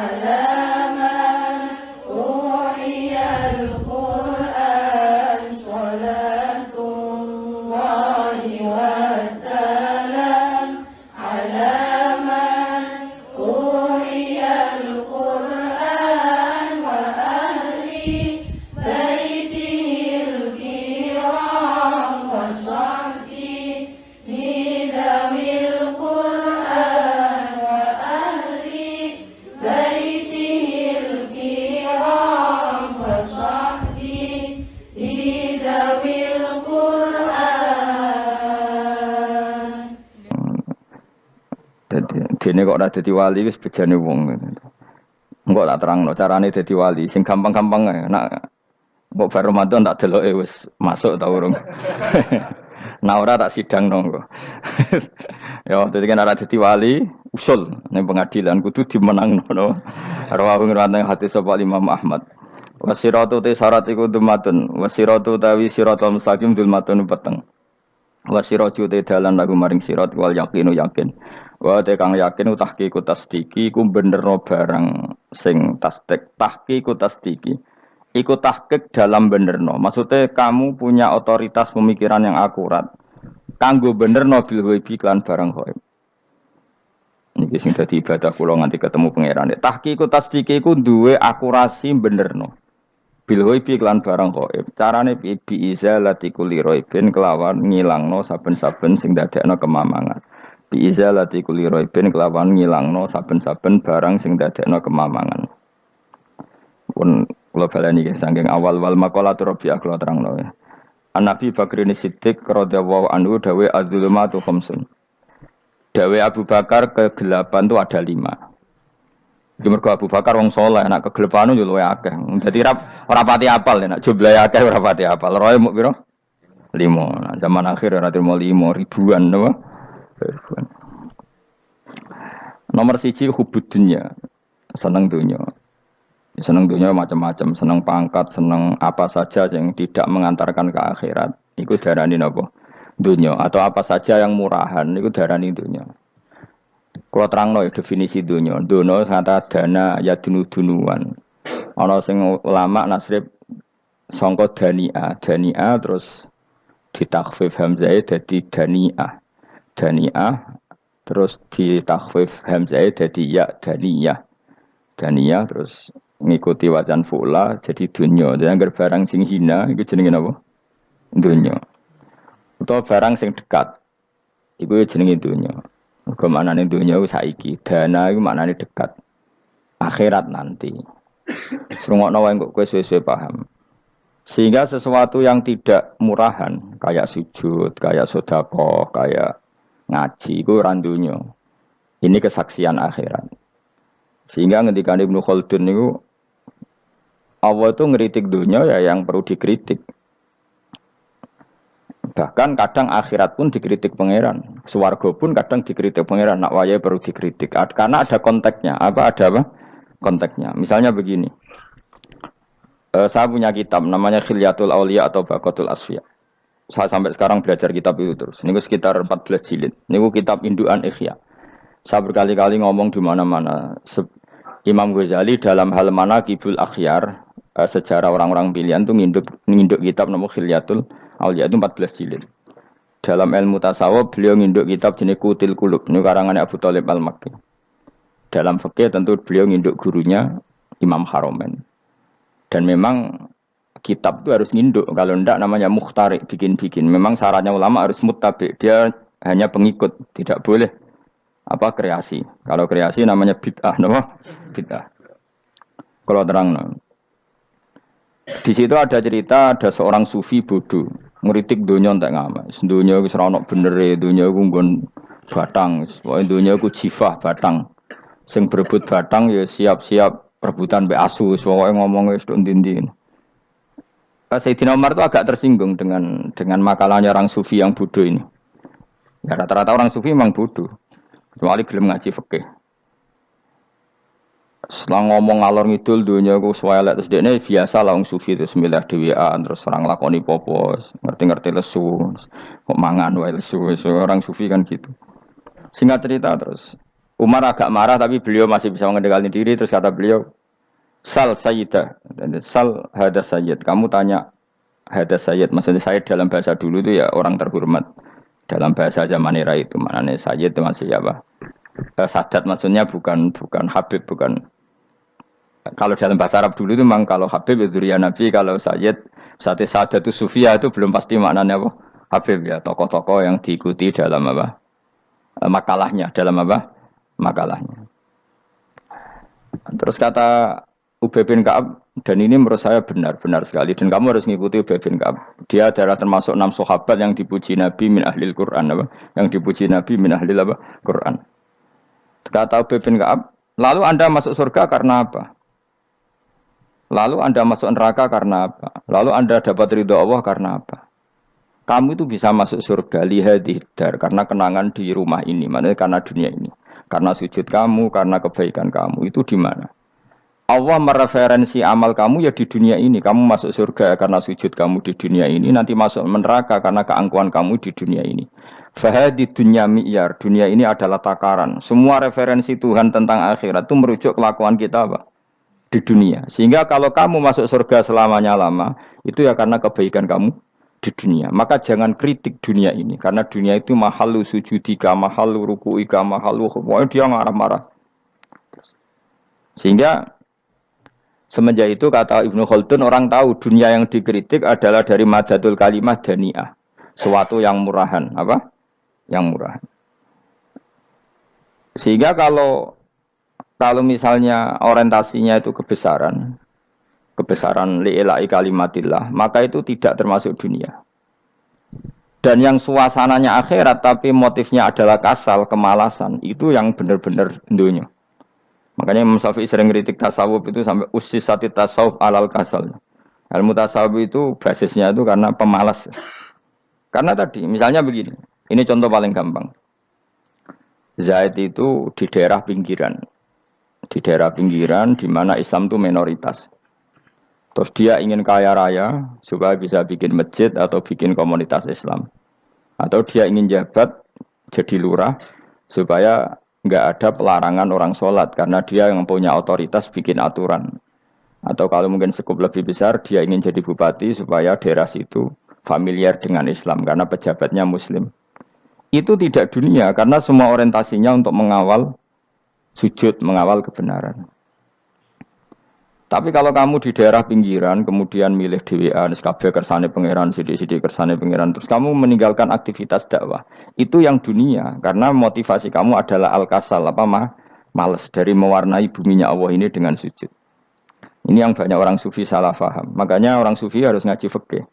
على من أوحي القرآن صلاة الله والسلام على من أوحي القرآن وأهل بيته الكرام وصحبه ذوي القرآن وأهل بيته الكرام وصحبه ذوي القرآن. Dene kok ora dadi wali wis bejane wong. Engko tak terangno carane dadi wali sing gampang-gampang ae. Nak mbok bar Ramadan tak deloke wis masuk ta urung. Nah ora tak sidangno engko. Ya dadi kan ora dadi wali usul ning pengadilan kudu dimenangno no. Rawahu ngrawatane hadis sapa Imam Ahmad. Wasiratu te syarat iku dumatun. Wasiratu tawi siratal mustaqim dulmatun peteng. Wasiratu te dalan lagu maring sirat wal yaqinu yakin. Wa te kang yakin tahqiqu tasdiki iku benerno barang sing tasdik. Tahqiqu tasdiki iku tahqiq dalam benerno. Maksudnya kamu punya otoritas pemikiran yang akurat. Kanggo benerno bil ghaibi lan barang ghaib. Niki sing dadi ibadah kula nganti ketemu pangeran. Tahqiqu tasdiki iku duwe akurasi benerno. Bil ghaibi lan barang ghaib. Carane bi izalati kulli ghaibin kelawan ngilangno saben-saben sing dadekno kemamangan. Bi izalati kulli ghaibin kelawan ngilangno saben-saben barang sing dadekno kemamangan. Pun kula baleni nggih saking awal wal maqalatur rabi'ah kula terangno ya. An-Nabi Bakrin Siddiq radhiyallahu anhu dawe az-zulumatu khamsun. Dawe Abu Bakar kegelapan itu ada 5. Iki mergo Abu Bakar wong saleh, nek kegelapan yo luwih akeh. Dadi ora pati apal nek jumlahe akeh ora pati apal. Roe muk pira? 5. Nah, zaman akhir ora trimo 5 ribuan napa? Ribuan. Nomor 1 hubud dunya. Seneng dunya. Seneng dunia macam-macam, seneng pangkat, seneng apa saja yang tidak mengantarkan ke akhirat. Iku darani napa? Dunia. Atau apa saja yang murahan, iku darani dunia. Kalau terangno definisi dunia. Dunia kata dana ya dunuan. Ana sing ulama nasrib sangka dania terus ditakhfif hamzah dadi daniah. Daniah terus ditakhfif hamzah dadi ya daniyah. Daniyah terus ngikuti wazan fu'la jadi dunya. Jadi anggar barang sing hina iku jenenge napa? Dunya. Utawa barang sing dekat iku jenenge dunya. Mergo maknane dunya iku saiki, dana iku maknane dekat. Akhirat nanti. Srungokno wae kok kowe suwe-suwe paham. Sehingga sesuatu yang tidak murahan kayak sujud, kayak sedekah, kayak ngaji iku ora dunya. Ini kesaksian akhirat. Sehingga ketika Ibnu Khaldun niku Allah itu ngeritik dunia ya yang perlu dikritik. Bahkan kadang akhirat pun dikritik pangeran. Swarga pun kadang dikritik pangeran. Nak waya perlu dikritik. Karena ada konteksnya. Ada apa? Konteksnya. Misalnya begini. Saya punya kitab namanya Khilyatul Auliya atau Baqatul Asfiya. Saya sampai sekarang belajar kitab itu terus. Ini sekitar 14 jilid. Ini kitab Induan Ikhya. Saya berkali-kali ngomong di mana-mana. Imam Ghazali dalam hal mana Kibul Akhyar, sejarah orang-orang pilihan itu nginduk kitab nama Khilyatul Auliya itu 14 jilid. Dalam ilmu tasawuf beliau nginduk kitab jenis Qutil Qulub, ini karangan Abu Thalib Al-Makki. Dalam fikih tentu beliau nginduk gurunya Imam Haromen. Dan memang kitab itu harus nginduk, kalau tidak namanya mukhtarik, bikin-bikin. Memang syaratnya ulama harus muttabi, dia hanya pengikut, tidak boleh kreasi. Kalau kreasi namanya bid'ah, bid'ah. Kalau terang, di situ ada cerita ada seorang sufi bodoh ngeritik dunia entek ngamak. Dunia iku ora ono benere, dunia iku nggon batang, pokoke dunia iku jifah batang. Sing berebut batang ya siap-siap rebutan mbek asu, pokoke ngomong wis tok ndi-ndi. Sayyidina Umar itu agak tersinggung dengan makalahnya orang sufi yang bodoh ini. Ya rata-rata orang sufi memang bodoh. Kecuali gelem ngaji fikih. Setelah ngomong ngalor ngidul dunia ku swelek terus dekne biasa lah wong sufi terus milah dhewean terus orang lakoni popo, ngerti-ngerti lesu, kok mangan wae lesu, orang sufi kan gitu. Singkat cerita terus Umar agak marah tapi beliau masih bisa mengendalikan diri. Terus kata beliau, Sal Sayyidah, Sal Hadas Sayyid. Kamu tanya Hadas Sayyid. Maksudnya Sayyid dalam bahasa dulu itu ya orang terhormat. Dalam bahasa zaman era itu. Maknanya Sayyid itu masih apa? Sadat maksudnya bukan Habib, bukan. Kalau dalam bahasa Arab dulu itu memang kalau Habib itu ya Nabi, kalau Sayyid, Sadat itu Sufia itu belum pasti maknanya apa? Habib ya, tokoh-tokoh yang diikuti dalam apa? Makalahnya, dalam apa? Makalahnya. Terus kata Ubay bin Ka'ab, dan ini menurut saya benar sekali, dan kamu harus mengikuti Ubay bin Ka'ab. Dia adalah termasuk 6 sahabat yang dipuji Nabi min ahlil Quran, apa? Yang dipuji Nabi min ahlil apa? Quran. Kata Ubay bin Ka'ab, lalu Anda masuk surga karena apa? Lalu Anda masuk neraka karena apa? Lalu Anda dapat ridho Allah karena apa? Kamu itu bisa masuk surga lihadidar karena kenangan di rumah ini, maksudnya karena dunia ini. Karena sujud kamu, karena kebaikan kamu, itu di mana? Allah mereferensi amal kamu ya di dunia ini. Kamu masuk surga karena sujud kamu di dunia ini, nanti masuk neraka karena keangkuhan kamu di dunia ini. Fahadi dunya mi'yar, dunia ini adalah takaran. Semua referensi Tuhan tentang akhirat itu merujuk kelakuan kita apa? Di dunia. Sehingga kalau kamu masuk surga selamanya lama, itu ya karena kebaikan kamu di dunia. Maka jangan kritik dunia ini, karena dunia itu mahalu sujudika, mahalu ruku'ika, mahalu pokoknya dia marah-marah. Sehingga semenjak itu kata Ibnu Khaldun, orang tahu dunia yang dikritik adalah dari madatul kalimah dani'ah, suatu yang murahan, apa? Yang murahan. Sehingga kalau misalnya orientasinya itu kebesaran li'ilai kalimatillah, maka itu tidak termasuk dunia. Dan yang suasananya akhirat tapi motifnya adalah kasal, kemalasan, itu yang benar-benar dunia. Makanya Imam Syafi'i sering kritik tasawuf itu sampai usisati tasawuf alal kasal. Ilmu tasawuf itu basisnya itu karena pemalas. Karena tadi, misalnya begini, ini contoh paling gampang. Zaid itu di daerah pinggiran. Di daerah pinggiran di mana Islam itu minoritas. Terus dia ingin kaya raya supaya bisa bikin masjid atau bikin komunitas Islam. Atau dia ingin jabat jadi lurah supaya nggak ada pelarangan orang sholat karena dia yang punya otoritas bikin aturan. Atau kalau mungkin skup lebih besar dia ingin jadi bupati supaya daerah situ familiar dengan Islam karena pejabatnya Muslim. Itu tidak dunia karena semua orientasinya untuk mengawal sujud, mengawal kebenaran. Tapi kalau kamu di daerah pinggiran, kemudian milih DWA, kabeh kersane pangeran, sidik-sidik kersane pangeran, terus kamu meninggalkan aktivitas dakwah, itu yang dunia, karena motivasi kamu adalah al-kasal, males dari mewarnai buminya Allah ini dengan sujud. Ini yang banyak orang sufi salah paham. Makanya orang sufi harus ngaji fikih.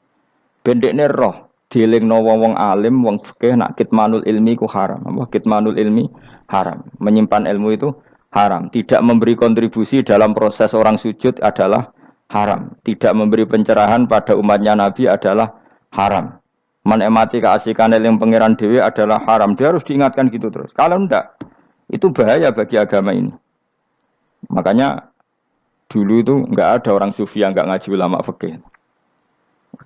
Bendekne roh, dilingno wong alim, wong fikih, nak kitmanul ilmi ku haram. Kitmanul ilmi haram. Menyimpan ilmu itu haram. Tidak memberi kontribusi dalam proses orang sujud adalah haram. Tidak memberi pencerahan pada umatnya Nabi adalah haram. Menikmati keasikan yang pangeran dewi adalah haram. Dia harus diingatkan gitu terus. Kalau enggak, itu bahaya bagi agama ini. Makanya dulu itu enggak ada orang sufi yang enggak ngaji ulama fikih.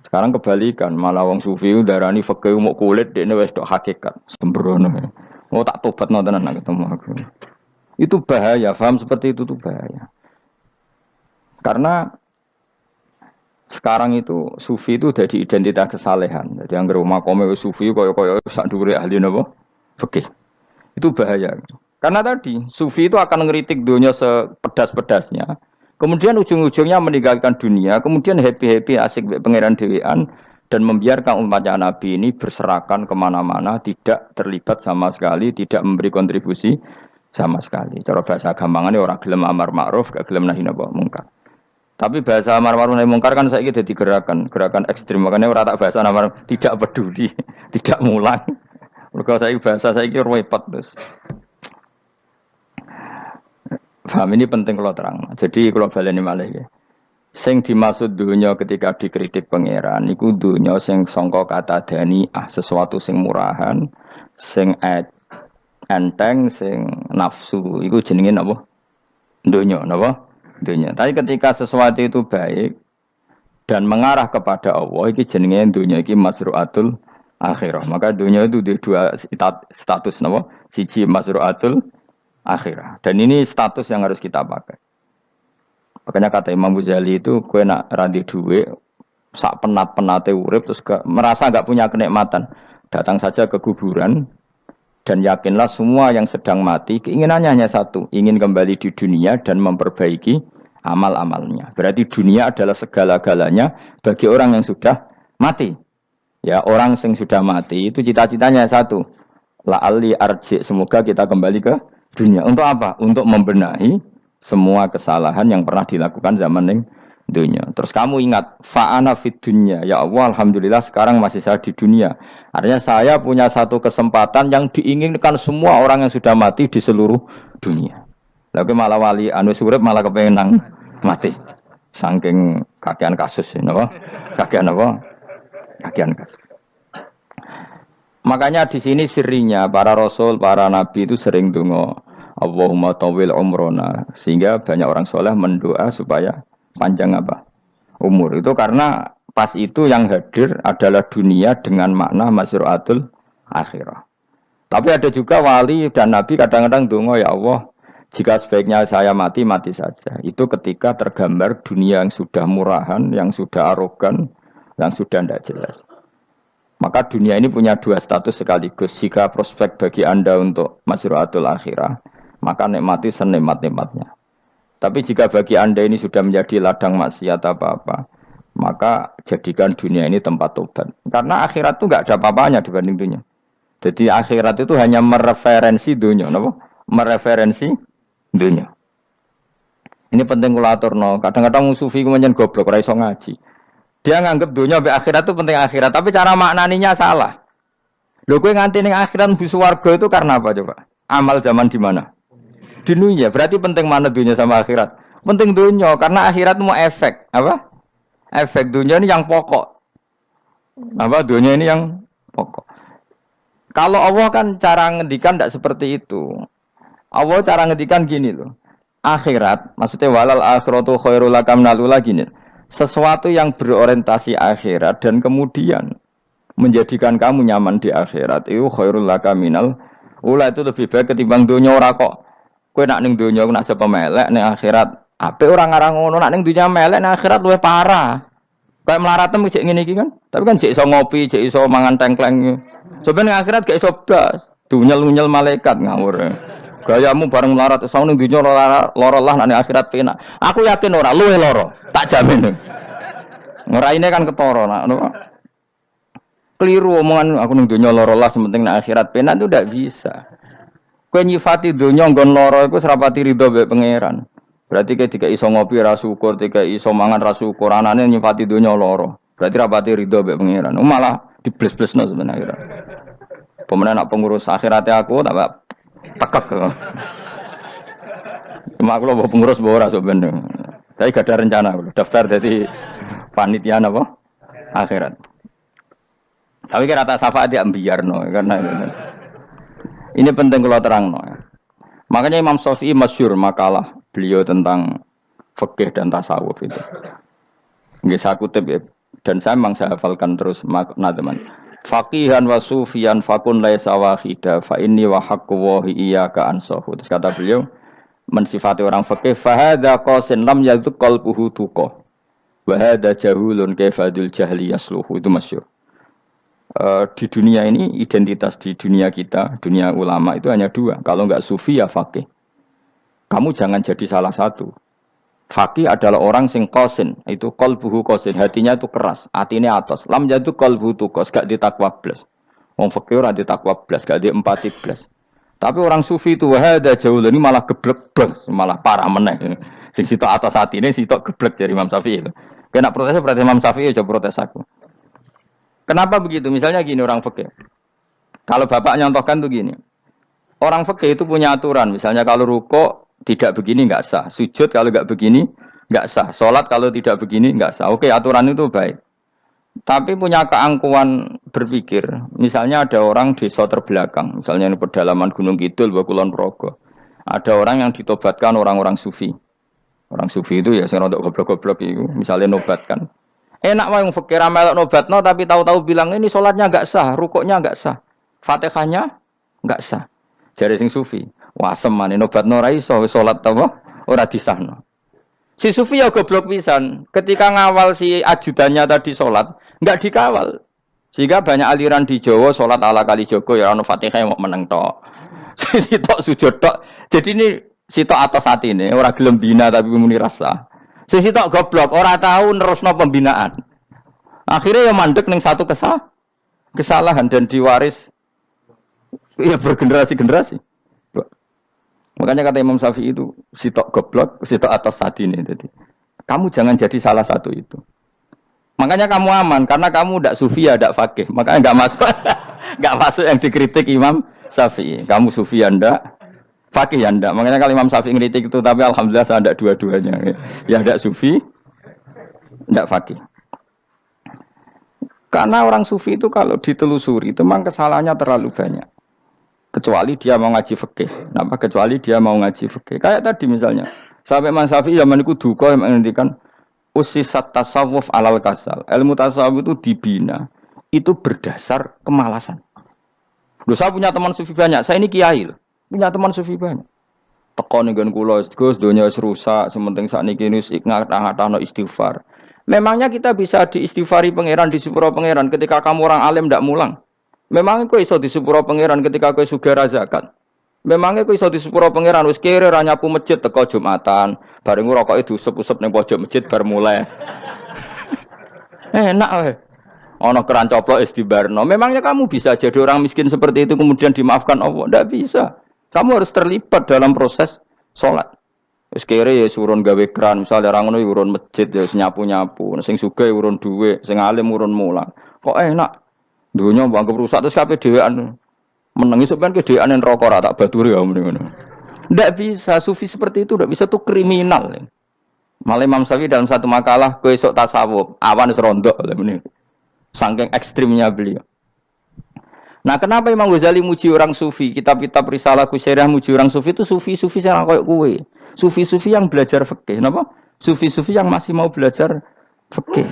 Sekarang kebalikan, malah wong sufi darani fikih mau kulit dekne wis tok hakikat. Sembrono. Oh tak tobat nonton anak ketemu aku. Itu bahaya, paham seperti itu tuh bahaya. Karena sekarang itu sufi itu jadi identitas kesalehan. Jadi yang rumah kome sufi koyo sak dhuwure ahli napa? Fikih. Itu bahaya. Karena tadi sufi itu akan ngeritik dunia sepedas-pedasnya. Kemudian ujung-ujungnya meninggalkan dunia, kemudian happy-happy asik pangeran dewean dan membiarkan umatnya Nabi ini berserakan kemana-mana, tidak terlibat sama sekali, tidak memberi kontribusi sama sekali. Cara bahasa gampangannya orang gelem amar ma'ruf, gak gelem nahi mungkar. Tapi bahasa amar ma'ruf nahi mungkar kan saiki dadi gerakan ekstrem. Makanya ora tak bahasa amar tidak peduli, tidak mulang. Mergo saiki bahasa saiki repot terus. Paham ini penting kalau terang. Jadi kalau baleni malih ya. Sing dimaksud dunya ketika dikritik pangeran iku dunya sing sangka kata dani'ah, sesuatu sing murahan, sing enteng, sing nafsu. Iku jenenge napa? Dunya, napa? Dunya. Tapi ketika sesuatu itu baik dan mengarah kepada Allah, iki jenenge dunya iki masru'atul akhirah. Maka dunya itu di dua status napa? Siji masru'atul akhirah. Dan ini status yang harus kita pakai. Makanya kata Imam Ghazali itu, kowe nak randi duwe sak penat-penate urip terus merasa enggak punya kenikmatan, datang saja ke kuburan dan yakinlah semua yang sedang mati keinginannya hanya satu, ingin kembali di dunia dan memperbaiki amal-amalnya. Berarti dunia adalah segala-galanya bagi orang yang sudah mati. Ya, orang yang sudah mati itu cita-citanya satu. La'alli arji, semoga kita kembali ke dunia. Untuk apa? Untuk membenahi semua kesalahan yang pernah dilakukan zaman yang dunia. Terus kamu ingat, fa'ana fid dunya. Ya Allah, alhamdulillah sekarang masih saya di dunia. Artinya saya punya satu kesempatan yang diinginkan semua orang yang sudah mati di seluruh dunia. Lalu malah wali anu urip malah kepengen nang mati. Saking kakean kasus ini, apa? Kakean apa? Kakean kasus. Makanya di sini sirinya para rasul, para nabi itu sering donga Allahumma tawil umrona, sehingga banyak orang soleh mendoa supaya panjang apa? Umur. Itu karena pas itu yang hadir adalah dunia dengan makna masru'atul akhirah. Tapi ada juga wali dan nabi kadang-kadang donga, ya Allah, jika sebaiknya saya mati, mati saja. Itu ketika tergambar dunia yang sudah murahan, yang sudah arogan, yang sudah tidak jelas. Maka dunia ini punya dua status sekaligus. Jika prospek bagi Anda untuk masru'atul akhirah, maka nikmati senikmat-nikmatnya. Tapi jika bagi Anda ini sudah menjadi ladang maksiat apa-apa, maka jadikan dunia ini tempat tobat. Karena akhirat itu nggak ada apa-apanya dibanding dunia. Jadi akhirat itu hanya mereferensi dunia, apa? Mereferensi dunia. Ini penting kula aturno. Kadang-kadang sufi kemudian goblok ora iso ngaji. Dia nganggep dunia sampai akhirat itu penting akhirat, tapi cara maknaninya salah. Lho kowe nganti ning akhirat mlebu swarga itu karena apa coba? Amal zaman di mana? Di dunia. Berarti penting mana dunia sama akhirat? Penting dunia karena akhirat mau efek, apa? Efek dunia ini yang pokok. Apa dunia ini yang pokok. Kalau Allah kan cara ngendikan tidak seperti itu. Allah cara ngendikan gini loh. Akhirat, maksudnya walal akhiratu khairul lakam nalula gini. Sesuatu yang berorientasi akhirat dan kemudian menjadikan kamu nyaman di akhirat itu khairul lakaminal ula, itu lebih baik ketimbang dunia. Ora kok kowe nak ning dunia nak sepemelek ning akhirat apik ora ngarang ngono, nak ning dunia melek ning akhirat luwih parah. Kayak melaratem cek ngene iki kan. Tapi kan cek iso ngopi, cek iso mangan tengkleng. Coba ning akhirat gak iso blas. Dunyel-dunyel malaikat ngawur. Gayamu bareng melarat iso ning dunia lara lah ning akhirat penak. Aku yakin ora luwih lara, tak jamin. Ngeraine kan ketara nak keliru omongan aku ning dunia lara lah sementing ning akhirat penak itu ndak bisa. Kowe nyifati dunia nggon lara iku serapati ridho mbek pangeran. Berarti ketika iso ngopi ra syukur, ketika iso mangan ra syukur, anane nyifati dunia lara. Berarti rapati ridho mbek pangeran. Malah dibles-blesno sebenarnya. Pemenang nak pengurus akhiratnya aku tak tekek. Cuma aku lho pengurus ora sebenarnya. Tapi gak ada rencana daftar jadi panitia apa? Akhirat. Tapi kira tak syafaat ya ambiarno karena ini penting kalau terangno. Makanya Imam Syafi'i masyhur makalah beliau tentang fikih dan tasawuf itu. Nggih saya kutip ya, dan saya memang saya hafalkan terus makna teman. Faqihan wa sufiyan fakun laisa wahida fa inni wa haqqu wa iyyaka ansahu. Terus kata beliau mensifati orang fikih fa hadza qasin lam yazuk qalbuhu tuqa. Wa hadza jahulun kaifadul jahli yasluhu, itu masyhur. Di dunia ini identitas di dunia kita, dunia ulama itu hanya dua. Kalau enggak sufi ya faqih. Kamu jangan jadi salah satu. Faqih adalah orang sing qasin, itu qalbuhu qasin, hatinya itu keras, atine atos. Lam jadu qalbuhu tuqas, gak ditakwa blas. Wong faqih ora ditakwa blas, gak diempati blas. Tapi orang sufi itu wahada jauh ini malah geblek blas, malah parah meneh. Sing sitok atas atine sitok geblek dari Imam Syafi'i. Kena protes berarti Imam Syafi'i coba protes aku. Kenapa begitu? Misalnya gini orang fikih. Kalau bapak nyontohkan tuh gini. Orang fikih itu punya aturan. Misalnya kalau ruko tidak begini nggak sah. Sujud kalau nggak begini nggak sah. Sholat kalau tidak begini nggak sah. Oke, aturan itu baik. Tapi punya keangkuhan berpikir. Misalnya ada orang desa terbelakang. Misalnya di pedalaman Gunung Kidul, Kulon Progo. Ada orang yang ditobatkan orang-orang sufi. Orang sufi itu ya sing rodok goblok-goblok itu. Misalnya nobatkan. Enak wae wong fikih melok nobatno tapi tahu-tahu bilang ini sholatnya enggak sah, rukuknya enggak sah, Fatihahnya enggak sah. Jare sing sufi. Wasem maneh nobatno ora iso wis salat apa ora disahno. Si Sufi ya goblok pisan. Ketika ngawal si ajudannya tadi sholat, nggak dikawal. Sehingga banyak aliran di Jawa sholat ala kali Joko ya ono Fatihah mau meneng tok. Si tok sujud tok. Jadi ini si tok atas hati ini orang gelem bina tapi muni rasa. Si tok goblok ora tahu nerusno pembinaan. Akhirnya ya mandek ning satu kesalahan dan diwaris ya bergenerasi-generasi. Makanya kata Imam Syafi'i itu sitok goblok, sitok atas hati ini. Jadi kamu jangan jadi salah satu itu. Makanya kamu aman karena kamu tidak sufi ya tidak fakih. Makanya nggak masuk, nggak masuk yang dikritik Imam Syafi'i. Kamu sufi ya ndak, fakih ya ndak. Makanya kalau Imam Syafi'i ngeritik itu, tapi alhamdulillah saya tidak dua-duanya. Ya ndak sufi, ndak fakih. Karena orang sufi itu kalau ditelusuri itu memang kesalahannya terlalu banyak. Kecuali dia mau ngaji fikih. Kenapa? Kecuali dia mau ngaji fikih. Kayak tadi misalnya, sampai Imam Syafi'i zaman itu duka yang menghentikan usisat tasawuf alal kasal. Ilmu tasawuf itu dibina, itu berdasar kemalasan. Loh, saya punya teman sufi banyak. Saya ini kiai loh. Punya teman sufi banyak. Tekon dengan kula Gus, dunia rusak, sementing sakniki wis ngatah-ngatahno istighfar. Memangnya kita bisa diistighfari pangeran di sepuro pangeran ketika kamu orang alim ndak mulang? Memangnya kok iso di sepuro pangeran ketika kowe sugih ra zakat? Memangnya kok iso di sepuro pangeran wis kere ra nyapu masjid teko Jumatan, bareng ngrokoke diusep-usep ning pojok masjid bar mulai. Enak wae. Ana keran coplok wis dibarno. Memangnya kamu bisa jadi orang miskin seperti itu kemudian dimaafkan Allah? Ndak bisa. Kamu harus terlibat dalam proses salat. Wis kere ya urun gawe keran, misale ra ngono ya urun masjid ya nyapu-nyapu, sing sugih urun dhuwit, sing alim urun mulang. Kok enak? Dunia bangkep rusak terus kabeh dhewean menengis sampean ke dhewean neraka ora tak baturi ya ngono. Ndak bisa sufi seperti itu, ndak bisa tuh kriminal. Malah Imam Syafi'i dalam satu makalah kowe esuk tasawuf, awan wis rondok ngene. Saking ekstrimnya beliau. Nah, kenapa Imam Ghazali muji orang sufi? Kitab-kitab risalah Qusairiyah muji orang sufi itu sufi-sufi sing koyo kowe. Sufi-sufi yang belajar fikih, napa? Sufi-sufi yang masih mau belajar fikih.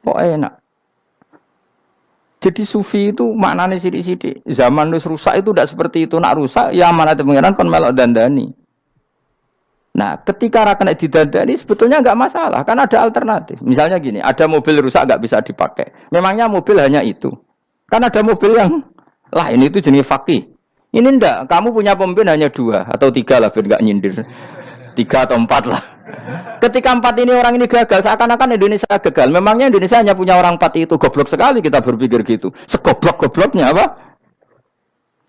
Kok enak? Jadi sufi itu maknanya sidik-sidik. Zaman wis rusak itu tidak seperti itu. Nak rusak ya amanat pengiran kon melok dandani. Nah, ketika ra kena didandani sebetulnya enggak masalah, kan ada alternatif. Misalnya gini, ada mobil rusak enggak bisa dipakai. Memangnya mobil hanya itu. Kan ada mobil yang lain itu jenis fakih. Ini enggak, kamu punya pemimpin hanya 2 atau 3 lah biar enggak nyindir. 3 atau 4 lah. Ketika 4 ini orang ini gagal, seakan-akan Indonesia gagal. Memangnya Indonesia hanya punya orang 4 itu. Goblok sekali kita berpikir gitu. Segoblok-gobloknya apa?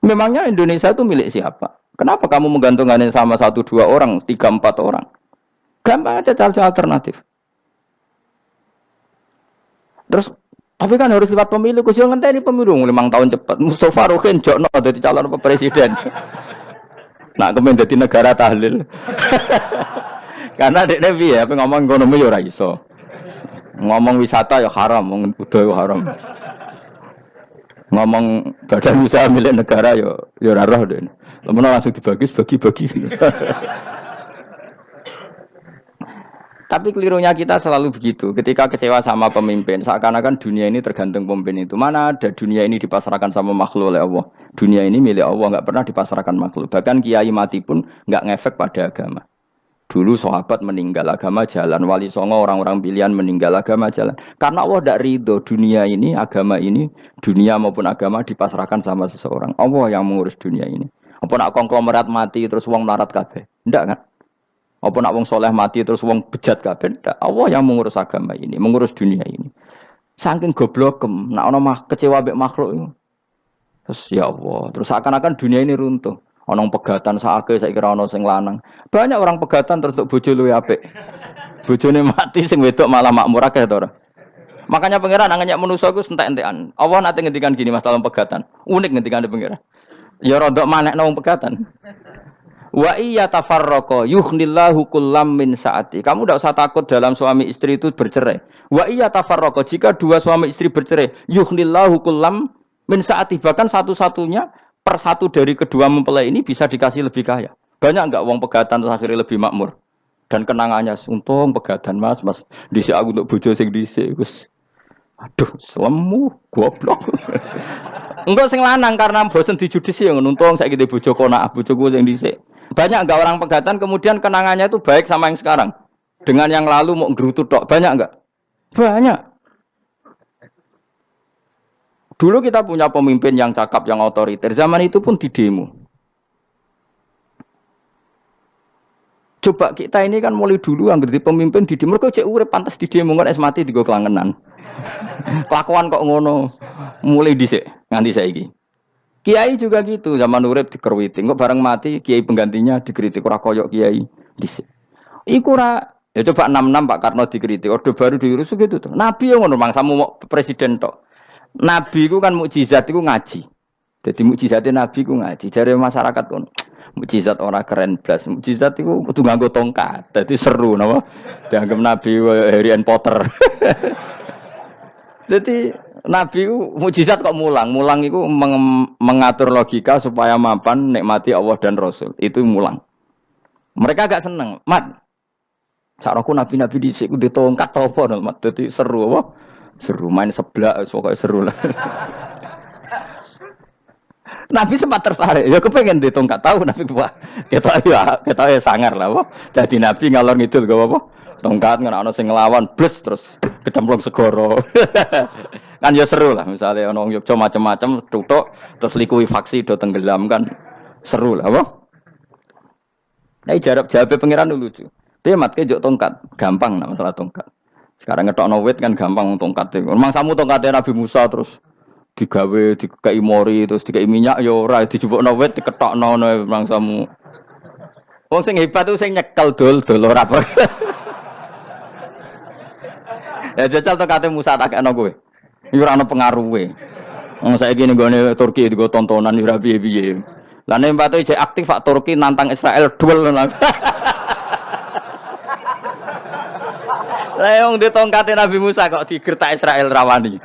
Memangnya Indonesia itu milik siapa? Kenapa kamu menggantungkannya sama 1-2 orang, 3-4 orang? Gampang aja cari alternatif. Terus, tapi kan harus lewat pemilu. Kau jangan ngenteni pemilu 5 tahun cepat. Mustafa Ruhin jokno jadi calon presiden. Nak kemen dadi negara tahlil. Karena dek Nabi ya, ngomong ekonomi ya ora iso. Ngomong wisata ya haram, ngomong budaya haram. Ngomong badan usaha milik negara ya ora roh deh. Lemona langsung dibagi-bagi. Tapi kelirunya kita selalu begitu. Ketika kecewa sama pemimpin, seakan-akan dunia ini tergantung pemimpin itu. Mana ada dunia ini dipasrahkan sama makhluk oleh Allah. Dunia ini milik Allah, enggak pernah dipasrahkan makhluk. Bahkan kiai mati pun enggak ngefek pada agama. Dulu sahabat meninggal agama jalan, wali songo orang-orang pilihan meninggal agama jalan. Karena Allah tidak ridho dunia ini, agama ini, dunia maupun agama dipasrahkan sama seseorang. Allah yang mengurus dunia ini. Apa nak konglomerat mati terus wong melarat kabeh? Enggak kan? Apa nak wong soleh mati terus wong bejat kabeh? Enggak. Allah yang mengurus agama ini, mengurus dunia ini. Saking goblokem, nak ono kecewa mbek makhluk itu. Terus ya Allah, terus seakan-akan dunia ini runtuh. Onong pegatan saake saya kira ono sing lanang. Banyak orang pegatan terus untuk bojo luwe apik. Bojone mati sing wedok malah makmur akeh to ora. Makanya pangeran angannya manusa iku entek-entekan. Allah nate ngendikan gini Mas dalam pegatan. Unik ngendikan pangeran. Ya rodok manekno wong pegatan. Wa iya tafarraqa yughnillahu kullam min saati. Kamu tidak usah takut dalam suami istri itu bercerai. Wa iya tafarraqa jika 2 suami istri bercerai, yughnillahu kullam min saati, bahkan satu-satunya per 1 dari kedua mempelai ini bisa dikasih lebih kaya. Banyak enggak wong pegatan terus akhirnya lebih makmur. Dan kenangannya untung pegatan Mas dhisik aku untuk bojo sing dhisik wis. Aduh, selemu goblok. Engko sing lanang karena bosen dijudisi yang nuntung saiki bojo konak bojoku sing dhisik. Banyak enggak orang pegatan kemudian kenangannya itu baik sama yang sekarang. Dengan yang lalu mau gerutu tok. Banyak enggak? Banyak. Dulu kita punya pemimpin yang cakap, yang otoriter. Zaman itu pun di demo. Coba kita ini kan mulai dulu yang jadi pemimpin di demo. Mereka cek urip pantas di demo kan es mati di go kelangenan. Kelakuan kok ngono. Mulai dhisik nganti saiki. Kiai juga gitu, zaman urip dikerwiti. Kok bareng mati kiai penggantinya dikritik ora koyok kiai dhisik. Iku ora ya coba 66 Pak Karno dikritik, orde baru diurus gitu tuh. Nabi yang ngono mangsamu mau presiden tok. Nabi ku kan mukjizat iku ngaji. Jadi mukjizatnya Nabi ku ngaji. Jare masyarakat ngono. Mukjizat orang keren blas. Mukjizat itu kudu nganggo tongkat. Dadi seru napa? Dianggap Nabi Harry Potter. Jadi Nabi itu mukjizat kok mulang. Mulang itu mengatur logika supaya mapan nikmati Allah dan Rasul. Itu mulang. Mereka agak seneng. Mat. Saraku Nabi-nabi dhisik ku ditongkat apa Mat. Dadi seru apa? Seru main seblak pokoke seru lah. Nabi sempat tertarik, ya kepengen ditongkat tahu Nabi wah kita ya sangar lah, wah jadi Nabi ngalor ngidul gak apa, tongkat nggak ono sing ngelawan, blus terus kecemplung segoro, kan ya seru lah misalnya ono Yogyo macam-macam, tutuk terus likui faksi do tenggelam kan seru lah, wah. Nah jawab pengiran dulu tuh, dia matke jok tongkat, gampang lah masalah tongkat. Sekarang ngetok wit kan gampang tongkat, memang samu tongkatnya Nabi Musa terus. Digawe dikai mori terus dikai minyak ya ora dijupukno wit diketokno mangsamu. Wong sing hebat itu sing nyekel dol ora. Ya jajal to kate Musa tak kena kowe. Iki ora ono pengaruhe. Wong saiki ning gone Turki digo tontonan ora piye-piye. Lah nek mbate jek aktif Pak Turki nantang Israel duel. Lah wong ditongkate Nabi Musa kok digertak Israel rawani.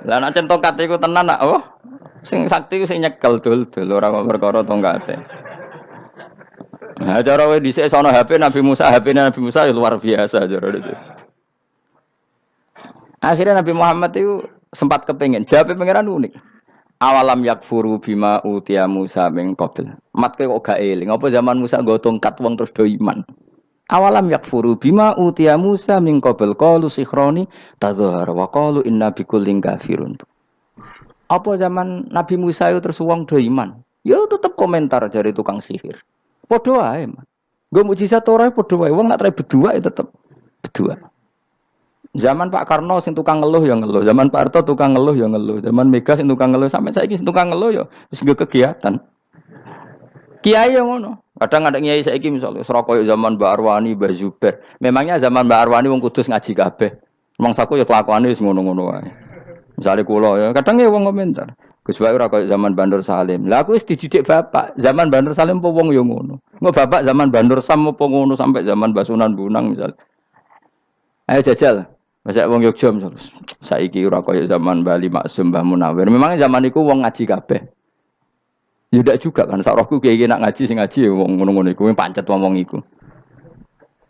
Lah nek tongkat iku tenan nak oh sing sakti ku sing nyekel dul ora kok perkara tongkate. Nah cara wae dhisik sono HP Nabi Musa ya luar biasa cara itu. Akhirnya Nabi Muhammad itu sempat kepengin jawab pangeran unik. Awalam yakfuru bima utiya Musa min qabl. Matke kok gak eling apa zaman Musa nggo tongkat wong terus do iman. Awalam yakfuru bima utiya Musa min qabl qalu sikhroni tazahara wa qalu inna bikullin kafirun. Apa zaman Nabi Musa itu terus wong do iman? Ya tetep komentar dari tukang sihir. Padha wae, Mas. Nggo mukjizat ora padha wae. Wong nak trai berdua ya tetep berdua. Zaman Pak Karno sing tukang ngeluh ya ngeluh, zaman Pak Harto tukang ngeluh ya ngeluh, zaman Mega sing tukang ngeluh sampai saiki sing tukang ngeluh ya wis nggo kegiatan. Kiai yang ngono. Kadang ada kiai saiki misalnya Surabaya zaman Mbak Arwani, Mbak Zubair. Memangnya zaman Mbak Arwani wong Kudus ngaji kabeh. Mangsaku ya kelakuane wis ngono-ngono wae. Misale kula ya, kadang ya wong komentar. Gus wae ora koyo zaman Bandur Salim. Lah aku wis dididik bapak, zaman Bandur Salim apa wong ya ngono. Engko bapak zaman Bandur Sam apa ngono sampai zaman Basunan Bunang misal. Ayo jajal. Masa wong Yogya misalnya saiki ora koyo zaman Bali Maksum Mbah Munawir. Memangnya zaman iku wong ngaji kabeh. Ya ndak juga kan sak rohku kiai nak ngaji sing ngaji wong ngono-ngono iku pancet wong iku.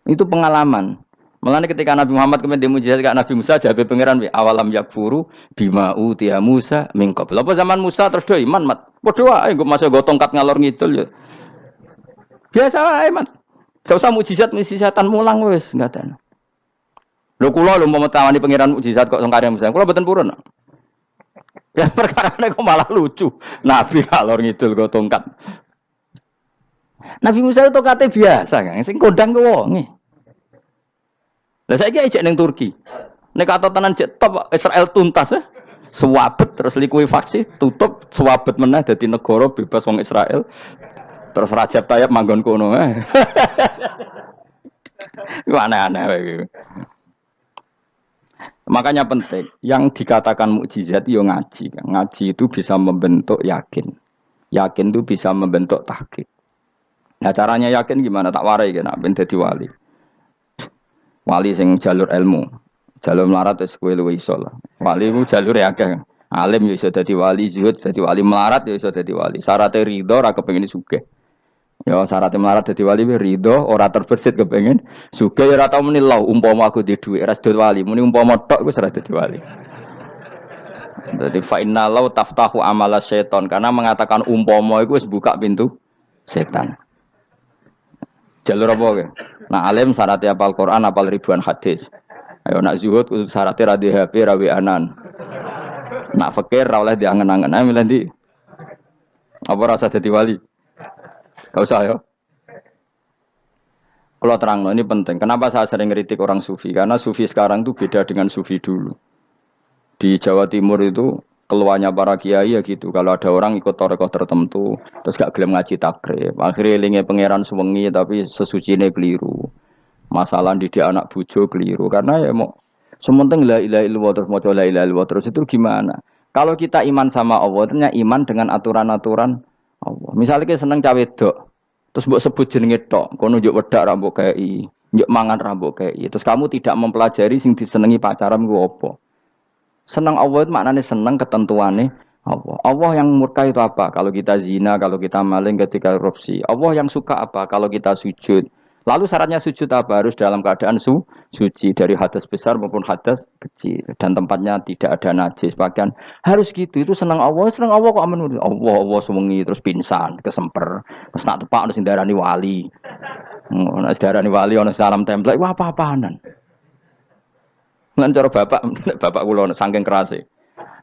Itu pengalaman. Mulane ketika Nabi Muhammad kemudian mujizat ke Nabi Musa jabe pangeran we awalam yakfuru bima utiya Musa min qabl. Apa zaman Musa terus do iman mat. Padha wae engko masih go tongkat ngalor ngidul ya. Biasa wae mat. Gak usah mujizat-mujizatan mulang wis ngaten. Lho kula lho mau tawani pangeran mujizat kok sangkare Musa. Kula mboten purun. Ya perkarane kok malah lucu. Nabi kalor ngidul go tongkat. Nabi Musa itu tongkate biasa kan, sing kondang ku wonge. Lah saiki ejek ning Turki. Nek kata tenan jek top Israel tuntas ya. Suwabet terus likuifaksi tutup suwabet meneh dadi negara bebas wong Israel. Terus Rajab Tayyip manggon kono. Iku aneh-aneh wae. Makanya penting, yang dikatakan mukjizat yo ngaji. Ngaji itu bisa membentuk yakin. Yakin itu bisa membentuk tahqiq. Nah caranya yakin gimana? Tak warai kan ben dadi wali. Wali sing jalur ilmu. Jalur melarat wis kowe luwih iso lah. Wali ku jalur akeh. Alim yo iso dadi wali, zuhud dadi wali, melarat yo iso dadi wali. Syaratnya ridho ora kepengin sugih. Ya syaratnya melarat dadi wali ridho ora terbersit kepengin sugih ora tau muni lho umpama aku di dhuwit ora dadi wali muni umpama tok wis ora dadi wali. Jadi fa inna law taftahu amala syaiton karena mengatakan umpama itu wis buka pintu setan. Jalur apa ke? Nah alim syaratnya apal Quran, apal ribuan hadis. Ayo nak zuhud syaratnya ra di HP, ra anan. Nak fakir ra oleh diangen-angen. Ayo milih ndi? Apa rasa dadi wali? Gak usah ya. Kalau terang, ini penting. Kenapa saya sering kritik orang sufi? Karena sufi sekarang itu beda dengan sufi dulu. Di Jawa Timur itu keluarnya para kiai ya gitu. Kalau ada orang ikut torekoh tertentu, terus gak gelem ngaji takrib. Akhirnya linge pangeran suwengi tapi sesucine keliru. Masalah didik anak bojo keliru. Karena ya mau sementing la ilaha illallah terus maca la ilaha illallah terus itu gimana? Kalau kita iman sama Allah, ternyata iman dengan aturan-aturan Allah. Misalnya kita seneng cawe dok, terus mbok sebut jenenge tok, kono njuk wedak ra mbok kei, njuk mangan ra mbok kei. Terus kamu tidak mempelajari sing disenengi pacaran ku apa? Senang Allah itu maknanya senang ketentuannya Allah. Allah yang murka itu apa? Kalau kita zina, kalau kita maling, ketika korupsi. Allah yang suka apa? Kalau kita sujud. Lalu syaratnya sujud apa? Harus dalam keadaan suci dari hadas besar maupun hadas kecil dan tempatnya tidak ada najis. Bahkan harus gitu. Itu senang Allah kok menurut Allah sewengi terus pingsan, kesemper, terus nak tepak harus darani wali. Nak darani wali ono salam template wah apa-apaanan. Lan cara bapak kula saking kerase.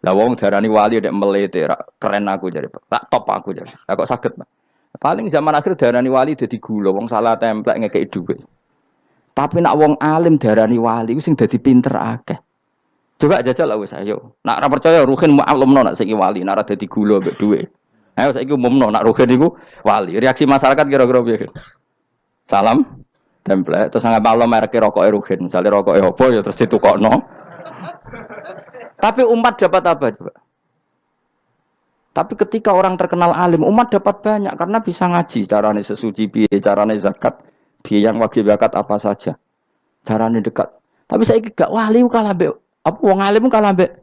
Lah wong darani wali ndek melete keren aku jare. Tak top aku jare. Lah kok saged, Pak? Paling zaman akhir darani wali dadi gula, wong salah templek ngekeki dhuwit. Tapi nak wong alim darani wali ku sing dadi pinter akeh. Coba jajal lah wis ayo. Nak ora percaya Ruhin maklumno nak saiki wali, nak ora dadi gula mbek dhuwit. Ayo saiki umumno nak Ruhin iku wali. Reaksi masyarakat kira-kira piye? Salam template terus nggak maklum merek rokoke Ruhin. Misale rokoke opo ya terus ditukokno. Tapi umat dapat apa juga? Tapi ketika orang terkenal alim, umat dapat banyak karena bisa ngaji. Carane sesuci piye, carane zakat, piye yang wajib zakat apa saja. Carane dekat. Tapi saya gak wali kalah mbek apa wong alim kalah mbek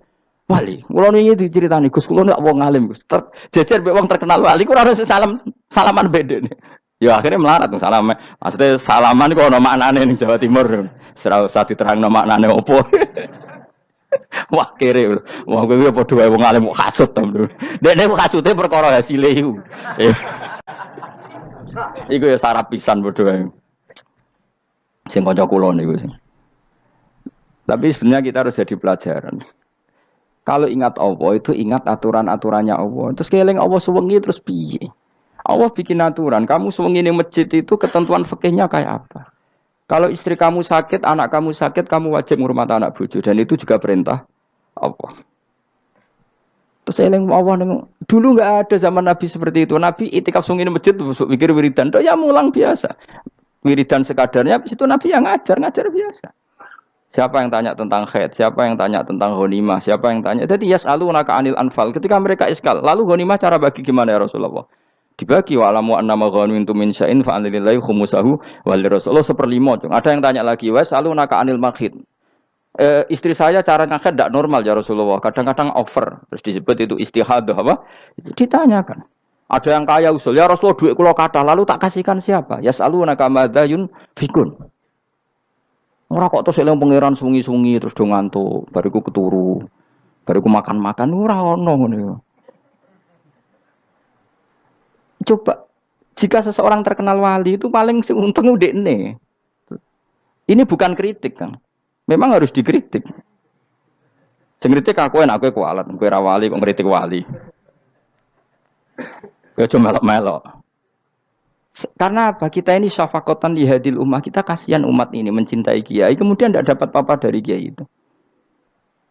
wali. Kula niki diceritani Gus, kula nek wong alim Gus. Jejer mbek wong terkenal wali ku ora salaman bedene. Ya akhirnya melarat salam. Maksudnya salaman kok ono maknane ning Jawa Timur. Ora usah diterangno maknane opo. Wah kere, wah kowe padha wae wong alim kok kasut to. Dekne kasute perkara hasile iku. Iku ya sarap pisan padha wae. Sing kanca kula niku. Tapi sebenarnya kita harus jadi pelajaran. Kalau ingat Allah itu ingat aturan-aturannya Allah. Terus keling Allah suwengi terus piye? Allah bikin aturan. Kamu suwengi ning masjid itu ketentuan fikihnya kayak apa? Kalau istri kamu sakit, anak kamu sakit, kamu wajib ngurmat anak bojo dan itu juga perintah Allah. Terus eling Allah dulu enggak ada zaman Nabi seperti itu. Nabi itikaf sungi di masjid pikir wiridan, ya mulang biasa. Wiridan sekadarnya habis itu Nabi yang ngajar biasa. Siapa yang tanya tentang haid, siapa yang tanya tentang ghanimah, siapa yang tanya. Jadi yas'alunaka 'anil anfal. Ketika mereka iskal, lalu ghanimah cara bagi gimana ya Rasulullah? Dibagi wa alamu annama ghanimtum min syai'in fa anlillahi khumusahu wa lirrasulullah 1/5. Ada yang tanya lagi, "Wa salunaka 'anil makhid." Istri saya cara ngakad tidak normal ya Rasulullah. Kadang-kadang over. Terus disebut itu istihadah apa? Ditanyakan. Ada yang kaya usul, ya Rasulullah duit kula kathah lalu tak kasihkan siapa? Ya salunaka madzayun fikun. Ora kok terus eling pangeran sungi-sungi terus do ngantuk, bariku keturu. Bariku makan-makan ora ono ngono. Coba, jika seseorang terkenal wali itu paling untung udekne. Ini bukan kritik kan. Memang harus dikritik. Sing kritik aku enak kowe kualat, kowe ra wali kok ngritik wali. Kowe cuma melok-melok. Karena apa? Kita ini syafaqatan li hadil ummah, kita kasihan umat ini mencintai kiai, kemudian tidak dapat apa-apa dari kiai itu.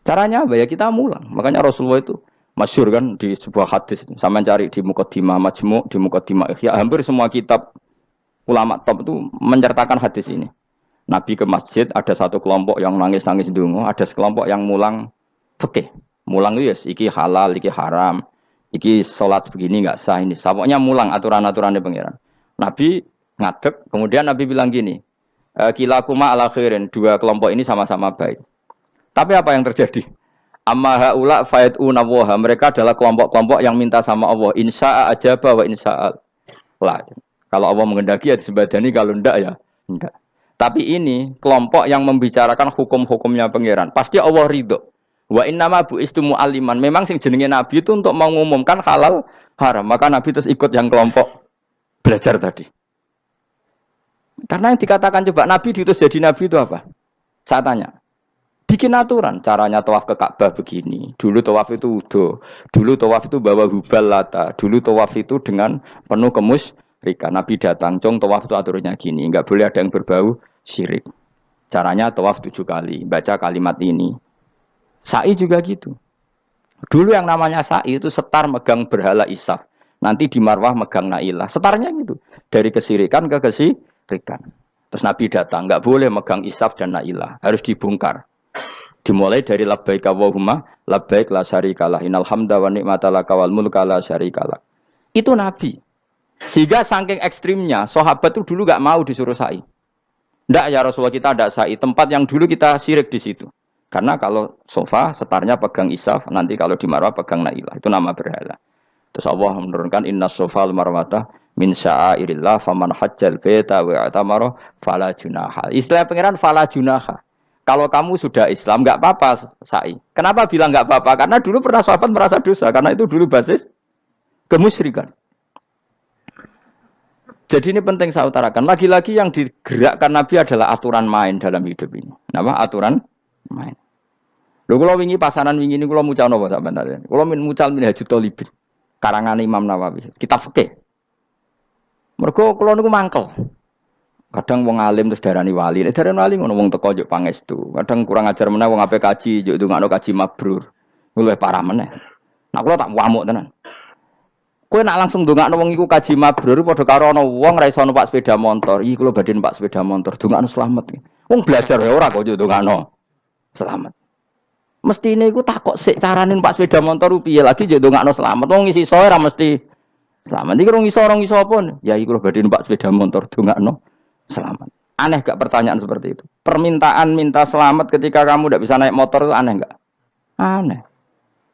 Caranya apa ya? Kita mulang. Makanya Rasulullah itu masyhur kan di sebuah hadis, sama cari di Muqaddimah Majmu', di Muqaddimah Ihya, hampir semua kitab ulama top itu menyertakan hadis ini. Nabi ke masjid, ada satu kelompok yang nangis-nangis ndonga, ada sekelompok yang mulang fikih. Mulang itu ya, iki halal, iki haram, iki salat begini enggak sah ini. Pokoknya mulang aturan-aturannya pangeran. Nabi ngadeg, kemudian Nabi bilang gini, kilakuma ala khairin, dua kelompok ini sama-sama baik. Tapi apa yang terjadi? Amma haula fa'iduna wa mereka adalah kelompok-kelompok yang minta sama Allah insya'a ajaba wa insya'al la. Kalau Allah mengendaki ya disebadani, kalau ndak ya ndak. Tapi ini kelompok yang membicarakan hukum-hukumnya pangeran. Pasti Allah ridho. Wa innama bu'istu mu'alliman. Memang sing jenenge nabi itu untuk mengumumkan halal haram. Maka nabi terus ikut yang kelompok belajar tadi. Karena yang dikatakan coba nabi diutus jadi nabi itu apa? Saya tanya. Bikin aturan, caranya tawaf ke Ka'bah begini. Dulu tawaf itu wudu. Dulu tawaf itu bawa hubal lata. Dulu tawaf itu dengan penuh kemusyrikan. Nabi datang, cong tawaf itu aturannya gini. Enggak boleh ada yang berbau syirik. Caranya tawaf 7 kali. Baca kalimat ini. Sa'i juga gitu. Dulu yang namanya sa'i itu setar megang berhala Isaf. Nanti di Marwah megang Nailah. Setarnya gitu. Dari kesirikan ke kesirikan. Terus Nabi datang. Enggak boleh megang Isaf dan Nailah. Harus dibongkar. Dimulai dari labbaik Allahumma labbaik la syarikalah innal hamda wa ni'mata laka wal mulka la syarikalah. Itu Nabi. Sehingga saking ekstrimnya sahabat itu dulu enggak mau disuruh sa'i. Enggak ya Rasulullah kita enggak sa'i, tempat yang dulu kita syirik di situ. Karena kalau sofa setarnya pegang Isaf, nanti kalau di Marwah pegang Nailah. Itu nama berhala. Terus Allah menurunkan innas sofal marwata min sya'airillah faman hajjal baita wa i'tamara fala junaha. Istilah pangeran fala junaha. Kalau kamu sudah Islam, nggak apa-apa, sa'i. Kenapa bilang nggak apa-apa? Karena dulu pernah sahabat merasa dosa, karena itu dulu basis kemusyrikan. Jadi ini penting saya utarakan. Lagi-lagi yang digerakkan Nabi adalah aturan main dalam hidup ini. Kenapa? Aturan main. Lalu kalau wingi pasanan wingi ini kalau mucal nopo sampai tadi. Kalau mucal Minhajul Thalibin, karangan Imam Nawawi, kitab fikih. Mergo kalau niku mangkel. Kadang wong alim terus darani wali. Nek darani wali ngono wong teko njuk pangestu. Kadang kurang ajar meneh wong ape kaji njuk ndongakno kaji mabrur. Luwih parah meneh. Nah kula tak wamuk tenan. Kowe nak langsung ndongakno wong iku kaji mabrur padha karo ana wong ra iso numpak sepeda motor. Iki kula badhe numpak sepeda motor ndongakno slamet. Wong belajar wae ora kok njuk ndongakno slamet. Mestine iku takok sik carane numpak sepeda motor piye lagi njuk ndongakno slamet. Wong isi iso ora mesti slamet. Iki rong iso apa? Ya iki kula badhe numpak sepeda motor ndongakno selamat. Aneh gak pertanyaan seperti itu? Permintaan minta selamat ketika kamu tidak bisa naik motor itu aneh gak? Aneh.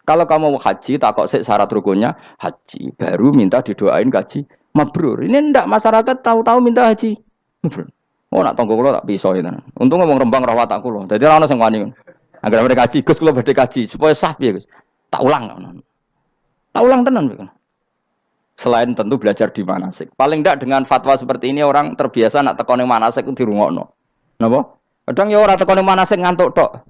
Kalau kamu mau haji, takut syarat rukunnya haji. Baru minta didoain haji mabrur. Ini ndak masyarakat tahu-tahu minta haji mabrur. Oh nak tonggo kulo tak pisau itu. Untung ngomong Rembang rawat aku loh. Jadi orang sing wani. Agar mereka haji, Gus kulo badhe haji supaya sah piye Gus. Tak ulang. Tak ulang tenan Gus. Selain tentu belajar di manasik. Paling tidak dengan fatwa seperti ini orang terbiasa nak teko ning manasik ku dirungokno. Napa? Kadang ya ora teko ning manasik ngantuk tok.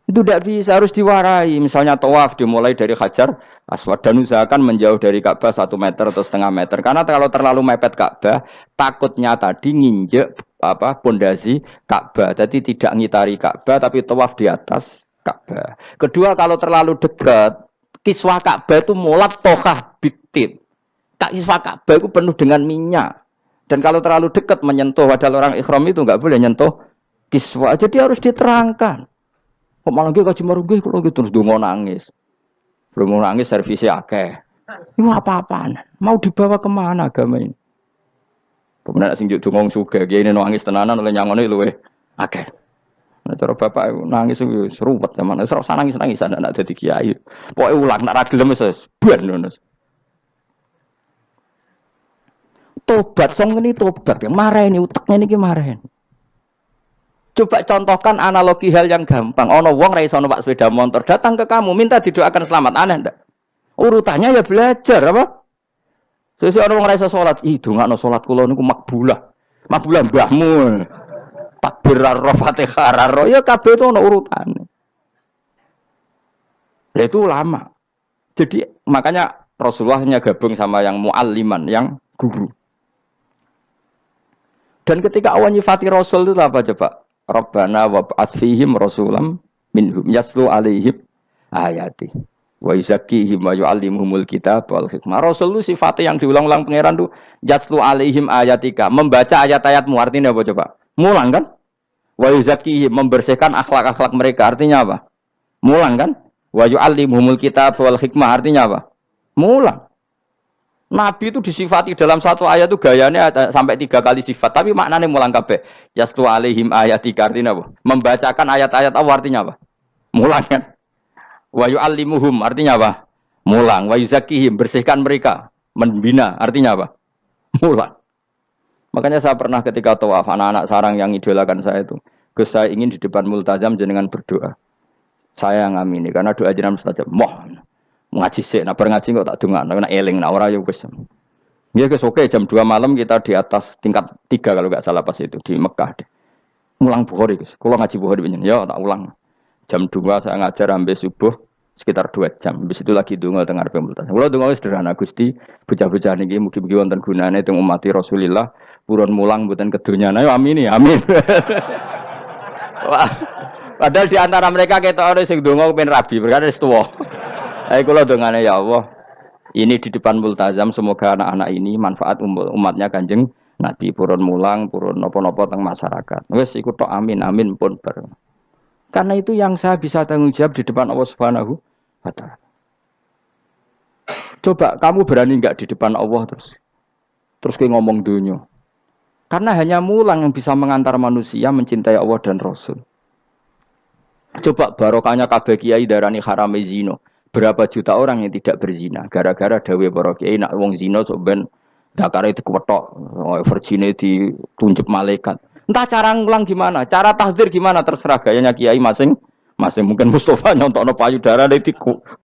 Itu tidak bisa, harus diwarai. Misalnya tawaf dimulai dari Hajar Aswad dan usahakan menjauh dari Ka'bah 1 meter atau setengah meter. Karena kalau terlalu mepet Ka'bah, takutnya tadi nginjek pondasi Ka'bah. Jadi tidak ngitari Ka'bah tapi tawaf di atas Ka'bah. Kedua kalau terlalu dekat kiswah Ka'bah itu mulat tohah bitib. Kiswah Ka'bah itu penuh dengan minyak. Dan kalau terlalu dekat menyentuh, padahal orang ikhram itu enggak boleh nyentuh kiswah. Jadi harus diterangkan. Kok malah nggih kaji marugih kalau gitu terus dongo nangis. Belum nangis servisnya akeh. Ini apa-apaan? Mau dibawa kemana agama ini? Kemudian sing juk dongo sugih ini nangis tenanan oleh nyangone luweh akeh. Nah, cara bapak nangis itu seruwet zaman. Serasa nangis-nangis anak dadi kiai. Pokoke ulang nak ra gelem wis ben ngono. Tobat song ini tobat yang marah ini uteknya ini marah. Coba contohkan analogi hal yang gampang. Ono wong ra iso numpak sepeda motor datang ke kamu minta didoakan selamat, aneh ndak? Urutannya ya belajar apa? Sesuk ono wong ra iso salat, ih dongakno salat kula niku makbulah. Makbulah mbahmu. Takbir ar Fatihah ar ya kabeh itu ono urutane. Lah itu lama. Jadi makanya Rasulullah hanya gabung sama yang mualliman, yang guru. Dan ketika awan nyifati Rasul itu apa coba? Rabbana wab'ats fihim rasulam minhum yaslu alaihim ayati wa yuzakkihim wa yu'allimuhumul kitab wal hikmah. Rasul itu sifatnya yang diulang-ulang pangeran tuh yaslu alaihim ayatika, membaca ayat-ayatmu, artinya apa coba? Mulang kan? Wa yuzakkihim, membersihkan akhlak-akhlak mereka, artinya apa? Mulang kan? Wa yu'allimuhumul kitab wal hikmah, artinya apa? Mulang. Nabi itu disifati dalam satu ayat itu gayanya sampai 3 kali sifat, tapi maknanya mulang kabeh. Yaslu alaihim ayatika, artinya apa? Membacakan ayat-ayat Allah, artinya apa? Mulang kan? Wa yu'allimuhum, artinya apa? Mulang. Wa yuzakkihim, bersihkan mereka, membina, artinya apa? Mulang. Makanya saya pernah ketika tawaf, anak-anak sarang yang idolakan saya itu, Gus saya ingin di depan multazam jenengan berdoa. Saya ngamini karena doa jenengan mustajab. Moh ngaji sik, nak ngaji kok tak dongakno, nak eling, nak ora ya wis. Ya guys, oke jam 2 malam kita di atas tingkat 3 kalau nggak salah pas itu di Mekah deh. Ngulang Bukhari guys. Kalau ngaji Bukhari begini, ya tak ulang. Jam 2 saya ngajar sampai subuh sekitar 2 jam. Habis itu lagi donga teng arepe multas. Kula donga sederhana Gusti, bocah-bocah niki mugi-mugi wonten gunane teng umat Rasulillah, purun mulang mboten kedunyane. Amin ya, amin. Wah, padahal di antara mereka kita orang sing donga pengen rabi, berkata wis tuwa. Ayo kula dongane ya Allah. Ini di depan multazam semoga anak-anak ini manfaat umatnya Kanjeng Nabi purun mulang, purun nopo-nopo teng masyarakat. Wes iku tok amin amin pun bar. Karena itu yang saya bisa tanggung jawab di depan Allah Subhanahu wa taala. Coba kamu berani enggak di depan Allah terus kayak ngomong dunia. Karena hanya mulang yang bisa mengantar manusia mencintai Allah dan Rasul. Coba barokahnya kabeh kiai darani harame zina. Berapa juta orang yang tidak berzina gara-gara dawe para kiai nak wong zina sok ben dakare dikwetok, virgine ditunjuk malaikat. Entah cara ngulang gimana, cara tahdzir gimana terserah gayanya kiai masing-masing. Mungkin Mustafa nyontokno payudara di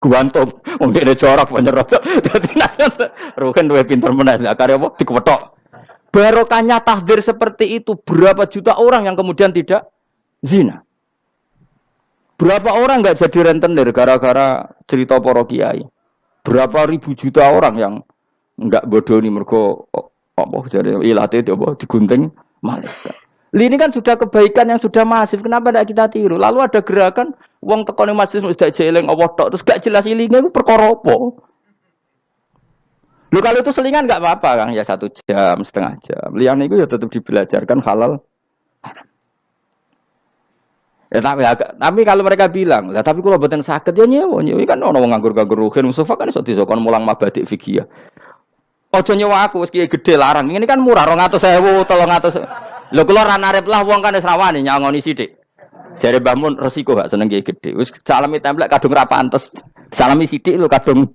guantung, mungkin ada corak penyerot. Dadi nek ruhen duwe pinter meneh dakare apa dikwetok. Barokahnya tahdzir seperti itu berapa juta orang yang kemudian tidak zina. Berapa orang nggak jadi rentenir gara-gara cerita para kiai? Berapa ribu juta orang yang nggak bodoh nih mergo apa jadi ilate itu apa digunting malaikat. Ini kan sudah kebaikan yang sudah masif. Kenapa tidak kita tiru? Lalu ada gerakan uang tekone masjid sudah jeleng Allah tok terus gak jelas ilingnya itu perkara apa? Lu kalau itu selingan nggak apa-apa Kang ya 1 jam, setengah jam. Liane itu ya tetap dibelajarkan halal. Ya, tapi kalau mereka bilang, lah tapi kalau boten sakit ya nyewa kan ono nganggur-nganggur ruhin Mustafa kan iso disokon mulang mabadik fikih. Ojo nyewa aku wis kiye gedhe larang. Ini kan murah 200.000, 300. Lho kula ra narep lah wong kan wis rawani nyangoni sithik. Jare Mbah Mun resiko gak seneng kiye gedhe. Wis salami templek kadung ra pantes. Salami sithik lho kadung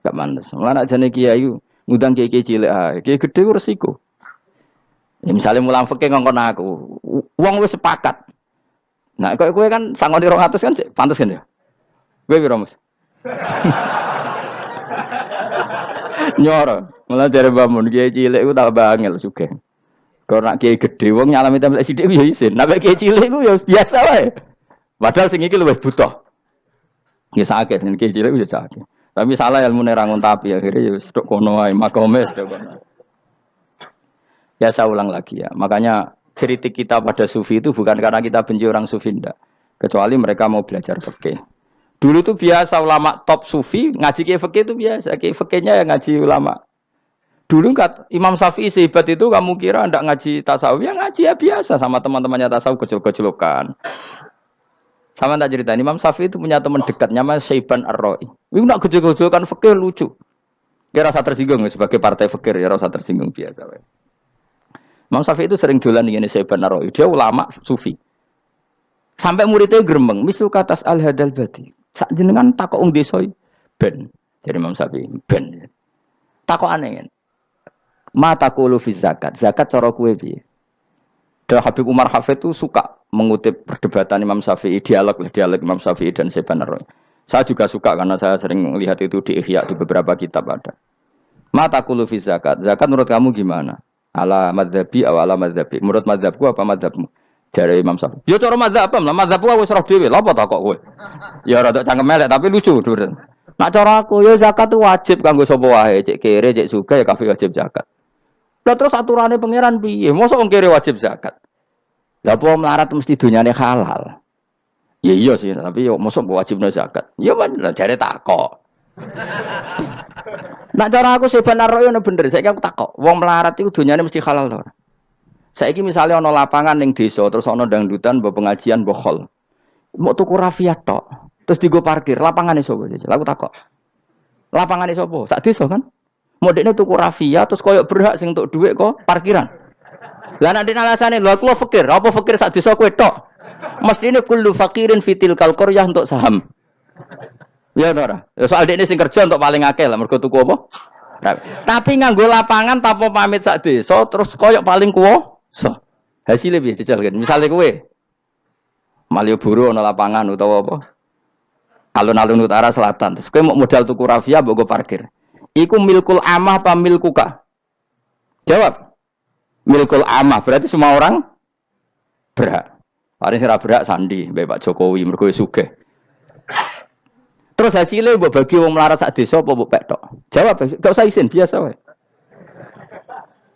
gak pantes. Mulane jane kiai ngundang kiai cilik ae. Kiai gedhe ku resiko. Ya misalnya mulang fikih ngongkon aku. Wong wis sepakat. Nah, kowe kan sangoni 200 kan pantes kan ya? Kowe piro, Mas? Nyoro, malah jare bangun kiai cilik iku tak bangel sugih. Kok nak kiai gedhe wong nyalami templek sithik ya isin. Nek kiai cilik iku ya biasa wae. Padahal sing iki luwih butuh. Ya sakit nek kiai cilik ya sakit. Tapi salah ilmune ra ngontapi akhirnya ya wis tok kono wae makome tok kono. Ya saya ulang lagi ya. Makanya kritik kita pada sufi itu bukan karena kita benci orang sufi enggak. Kecuali mereka mau belajar fikih. Dulu itu biasa ulama top sufi ngaji kiai fikih itu biasa. Kiai fikihnya yang ngaji ulama. Dulu Imam Syafi'i sehebat itu kamu kira enggak ngaji tasawuf? Ya ngaji ya biasa sama teman-temannya tasawuf gejol-gejolokan. Sama tak cerita Imam Syafi'i itu punya teman dekat namanya Syaiban Ar-Ra'i. Itu nak gejol-gejolokan fikih lucu. Kira rasa tersinggung sebagai partai fikih ya rasa tersinggung biasa. Imam Syafi'i itu sering dolan dengan Syaiban Ar-Ra'i. Dia ulama sufi. Sampai muridnya gremeng, misal katas al-hadal badi. Sak jenengan takok wong desa ben. Jadi Imam Syafi'i ben. Takok aneh kan. Ma taqulu fi zakat. Zakat cara kowe piye? Dan Habib Umar Hafid itu suka mengutip perdebatan Imam Syafi'i, dialog Imam Syafi'i dan Syaiban Ar-Ra'i. Saya juga suka karena saya sering melihat itu di Ihya di beberapa kitab ada. Ma taqulu fi zakat. Zakat menurut kamu gimana? Ala madzhabi aw ala madzhabi. Menurut madzhabku apa madzhabmu? Jare Imam Syafi'i. Ya cara madzhab apa? Lah madzhabku wis roh dhewe. Lha apa tak kok kowe? Ya rada cangkem elek tapi lucu, Dur. Nak cara aku ya zakat itu wajib kanggo sapa wae, cek kere, cek sugih ya kabeh wajib zakat. Lah terus aturane pangeran piye? Mosok wong kere wajib zakat. Lah apa melarat mesti dunyane halal. Ya iya sih, tapi yo mosok wajibna zakat. Ya jare takok. Nak cara aku Syaiban Ar-Ra'i ono bener, saiki aku takok, wong melarat iku dunyane mesti halal to ora? Saiki misale ana lapangan ning desa terus ana dangdutan mbok pengajian mbok khol. Mbok tuku rafiat tok, terus digo parkir, lapangane sapa? Aku takok. Lapangane sapa? Sak desa kan? Modekne tuku rafiat terus koyo berhak sing entuk dhuwit kok parkiran. Lah nek alasane lho aku fakir, apa fakir sak desa kowe tok? Mestine kullu faqirin fitil qaryah untuk saham. Ya ora. Soal dekne sing kerja untuk paling akeh lah mergo tuku apa? Tapi nganggo lapangan tanpa pamit sak desa terus koyok paling kuwasa. Hasilnya piye jajal kan. Misale kowe Malioboro ana lapangan utawa apa? Alun-alun utara selatan. Terus kowe mau modal tuku rafia mbok go parkir. Iku milkul amah apa milkuka? Jawab. Milkul amah berarti semua orang berhak. Paling sing ora berhak sandi mbek Pak Jokowi mergo sugih. Terus hasilnya mbok bagi wong melarat sak desa apa mbok pek tok? Jawab, gak usah izin, biasa wae.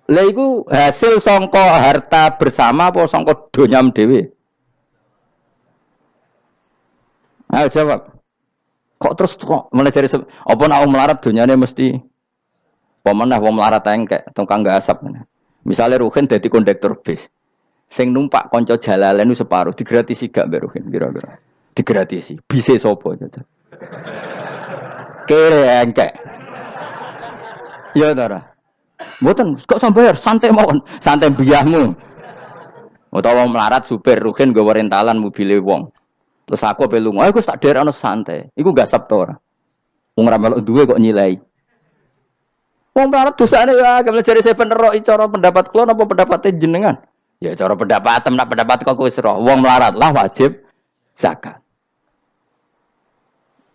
Lah iku hasil sangka harta bersama apa sangka donyam dhewe? Ayo jawab. Kok terus kok mulai dari apa nek wong melarat donyane mesti pemenah wong melarat engkek tukang gasap. Misalnya Ruhin dadi kondektur bis. Sing numpak kanca jalalan separuh digratisi gak mbek Ruhin kira-kira. Digratisi. Bise sapa gitu. Kere engkek. Ya ta. Mboten kok sambayar santai mawon, santai biahmu. Utawa melarat supir Ruhin nggawa rentalan mobile wong. Terus aku ape lunga, aku tak derekno santai. Iku gasap to ora. Wong ra melok duwe kok nyilai. Wong melarat dosane ya kemle jare seven ero cara pendapat kula napa pendapate jenengan? Ya cara pendapat nak pendapat kok wis roh. Wong melarat lah wajib zakat.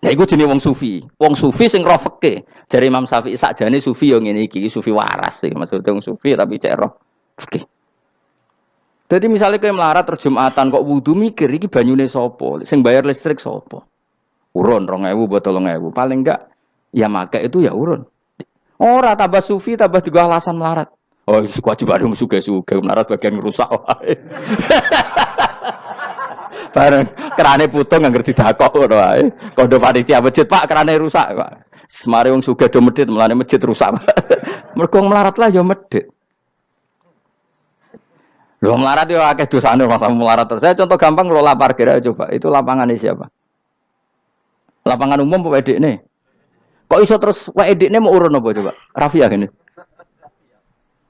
Nah iku jenenge wong sufi. Wong sufi sing roh fikih. Jare Imam Syafi'i sakjane sufi yo ngene iki, sufi waras iki maksudnya wong sufi tapi cek roh fikih. Jadi misalnya kayak melarat terus Jumatan kok wudu mikir iki banyune sapa? Sing bayar listrik sapa? Urun 2.000 botol 3.000. Paling enggak ya make itu ya urun. Ora tambah sufi tambah juga alasan melarat. Oh, kewajiban dong suge-suge melarat bagian ngerusak wae. Bareng kerane putung nggak ngerti dakok ngono wae. Kondo panitia masjid, Pak, kerane rusak, Pak. Semare wong sugih do medhit, melane masjid rusak. Mergo melarat lah ya medhit. Lho melarat yo akeh dosane masa melarat terus. Saya contoh gampang ngelola parkir aja coba. Itu lapangannya siapa? Lapangan umum apa edekne? Kok iso terus wae edekne mau urun apa coba? Rafia gini.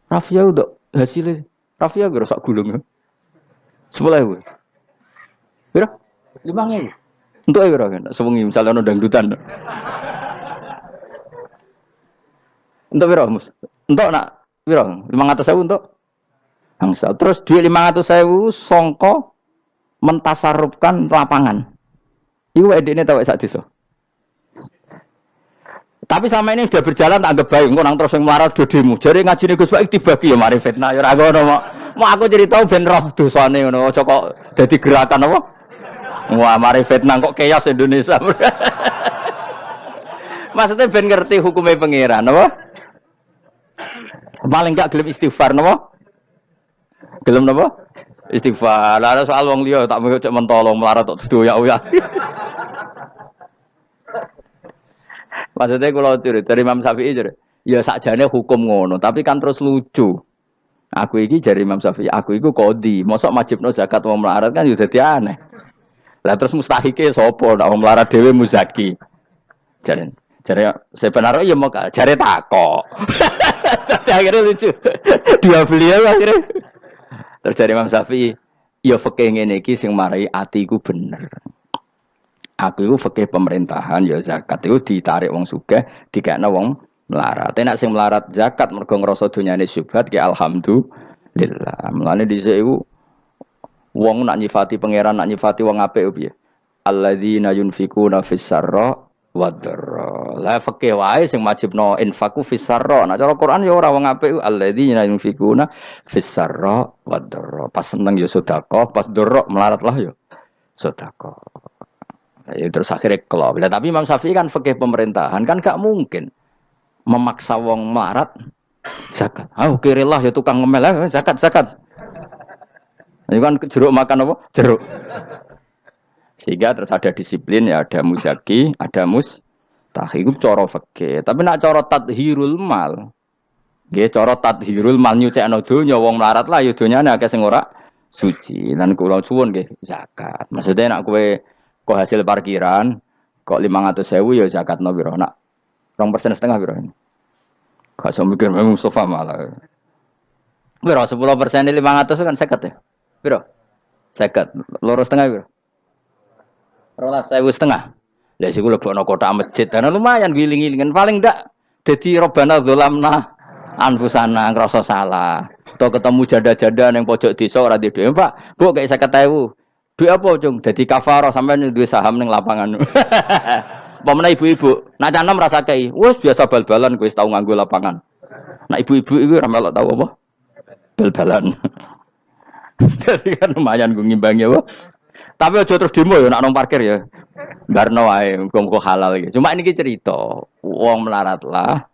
Rafia udah hasilnya. Rafia gue rusak gulung. 10.000. Piro? 5.000. Untuk ae piro kan? Sewengi misalnya ono dangdutan. Untuk piro, Mus? Untuk nak piro? 500.000 untuk bangsa. Terus duit 500.000 songko mentasarufkan lapangan. Iku edekne tau sak desa. Tapi sama ini sudah berjalan tak anggap baik. Engko nang terus sing melarat do demo. Jare ngajine Gus Baik dibagi ya mari fitnah ya ora ngono mau aku cerita ben roh dosane ngono. Aja kok dadi gerakan apa? Wah, mari fitnah kok chaos Indonesia. Maksudnya ben ngerti hukumnya pangeran apa? Paling enggak gelem istighfar napa? Gelem napa? Istighfar. Lah soal wong liya tak mau cek mentolong melarat tok doyak-oyak. Maksudnya kalau dari Imam Syafi'i ya sakjane hukum ngono, tapi kan terus lucu. Aku iki dari Imam Syafi'i, aku iku qadhi, mosok wajibno zakat wong melarat kan ya dadi aneh. Lah terus mustahike sapa nek wong melarat dhewe muzaki. Jare sebenarnya ya mau jare takok. Tapi akhirnya lucu. Dua beliau akhirnya. Terus dari Imam Syafi'i, ya fikih ngene iki sing marai atiku bener. Aku itu fikih pemerintahan ya zakat itu ditarik wong sugih dikekno wong melarat. Nek sing melarat zakat mergo ngrasa dunyane syubhat ki alhamdulillah. Mulane dhisik iku wong nak nyifati pangeran nak nyifati wong apik piye? Alladzina yunfikuna fis sarra wad dharra. La fikih wae sing wajibno infaku fis sarra. Nah cara Quran ya ora wong apik alladzina yunfikuna fis sarra wad dharra. Pas seneng ya sedekah, pas dharra melarat lah ya sedekah. Ya, terus akhirnya kelop. Tapi Imam Syafi'i kan fikih pemerintahan kan gak mungkin memaksa wong melarat zakat. Kirilah ya tukang ngemel zakat. Ini kan jeruk makan apa? Jeruk. Sehingga terus ada disiplin ya, ada muzaki, ada mustahil cara fikih. Tapi nak cara tadhirul mal. Nggih cara tadhirul mal nyucekno donya wong melarat lah ya donyane akeh sing ora suci. Lan kula suwun nggih zakat. Maksudnya nak kowe kok hasil parkiran kok 500.000 ya zakatno piro nak 2,5% piro ini. Gak usah mikir memang Mustafa malah. Piro 10% 500 kan 50 ya. Piro? 50. 2,5 piro? 12.500. Lah sik kula lebokno kotak masjid dan lumayan giling-gilingan paling ndak dadi robana dzalamna anfusana ngrasa salah. Atau ketemu janda-janda ning pojok desa ora duwe, Pak. Bu kayak 50.000. Duit apa, Cung? Dadi kafaro sampean duwe saham ning lapangan. Pemene ibu-ibu, nak canom rasa kei. Wes biasa bal-balan kowe wis tau nganggo lapangan. Nak ibu-ibu iku ora melok tau apa? Bal-balan. Jadi kan lumayan gue ngimbangi apa. Tapi aja terus demo ya nak nang parkir ya. Barno wae muga-muga halal iki. Cuma ini cerita, wong melarat lah.